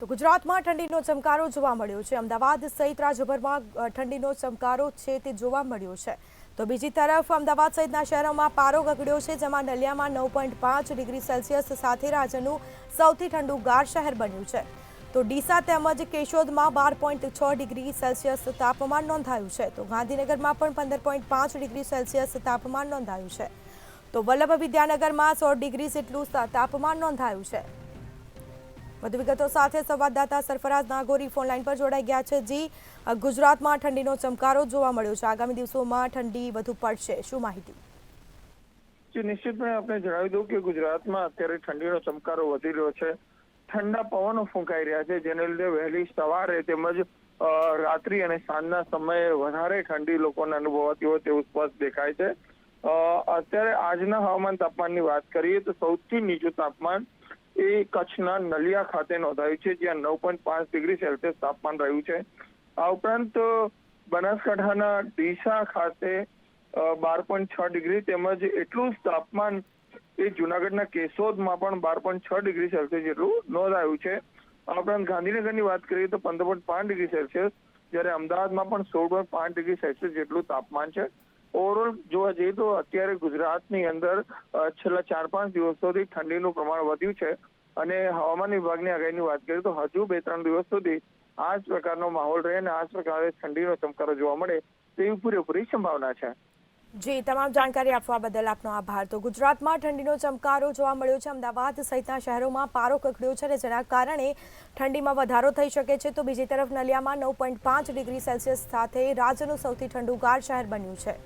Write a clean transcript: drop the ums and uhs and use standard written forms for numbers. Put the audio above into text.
તો ગુજરાતમાં ઠંડીનો ચમકારો જોવા મળ્યો છે। અમદાવાદ સહિત રાજ્યભરમાં ઠંડીનો ચમકારો છે તે જોવા મળ્યો છે। તો બીજી તરફ અમદાવાદ સહિતના શહેરોમાં પારો ગગડ્યો છે, જેમાં નલિયામાં 9.5 ડિગ્રી સેલ્સિયસ સાથે રાજ્યનું સૌથી ઠંડુગાર શહેર બન્યું છે। તો ડીસા તેમજ કેશોદમાં 12.6 ડિગ્રી સેલ્સિયસ તાપમાન નોંધાયું છે। તો ગાંધીનગરમાં પણ 15.5 ડિગ્રી સેલ્સિયસ તાપમાન નોંધાયું છે। તો વલ્લભ વિદ્યાનગરમાં 16 ડિગ્રી જેટલું તાપમાન નોંધાયું છે। વધુ વિગતો સાથે સંવાદદાતા સરફરાઝ નાગોરી ફોનલાઈન પર જોડાઈ ગયા છે। જી, ગુજરાતમાં ઠંડીનો ચમકારો જોવા મળ્યો છે, આગામી દિવસોમાં ઠંડી વધુ પડશે, શું માહિતી? જી, નિશ્ચિતપણે આપણે જણાવી દઉં કે ગુજરાતમાં અત્યારે ઠંડીનો ચમકારો વધી રહ્યો છે। ઠંડા પવનો ફૂંકાઈ રહ્યા છે, જેને લીધે વહેલી સવારે તેમજ રાત્રિ અને સાંજના સમયે વધારે ઠંડી લોકોને અનુભવાતી હોય તેવું સ્પષ્ટ દેખાય છે। અત્યારે આજના હવામાન તાપમાનની વાત કરીએ તો સૌથી નીચું તાપમાન એ કચ્છના નલિયા ખાતે નોંધાયું છે, જ્યાં 9.5 ડિગ્રી સેલ્સિયસ તાપમાન રહ્યું છે। આ ઉપરાંત બનાસકાંઠાના ડીસા ખાતે 12.6 ડિગ્રી તેમજ એટલું જ તાપમાન એ જુનાગઢના કેશોદમાં પણ 12.6 ડિગ્રી સેલ્સિયસ જેટલું નોંધાયું છે। આ ઉપરાંત ગાંધીનગરની વાત કરીએ તો 15.5 ડિગ્રી સેલ્સિયસ, જ્યારે અમદાવાદમાં પણ 16.5 ડિગ્રી સેલ્સિયસ જેટલું તાપમાન છે। ઓવરઓલ જોવા જઈએ તો અત્યારે ગુજરાતની અંદર છેલ્લા 4-5 દિવસોથી ઠંડીનું પ્રમાણ વધ્યું છે અને હવામાન વિભાગની આગાહીની વાત કરીએ તો હજુ 2-3 દિવસ સુધી આ જ પ્રકારનો માહોલ રહે અને આ જ પ્રકારે ઠંડીનો ચમકારો જોવા મળે તેવી પૂરેપૂરી સંભાવના છે। જી, તમામ જાણકારી આપવા બદલ આપનો આભાર। તો ગુજરાતમાં ઠંડીનો ચમકારો જોવા મળ્યો છે, અમદાવાદ સહિતના શહેરોમાં પારો ગગડ્યો છે અને જેના કારણે ઠંડીમાં વધારો થઈ શકે છે। તો બીજી તરફ નલિયામાં 9.5 ડિગ્રી સેલ્સિયસ સાથે રાજ્યનું સૌથી ઠંડુગાર શહેર બન્યું છે।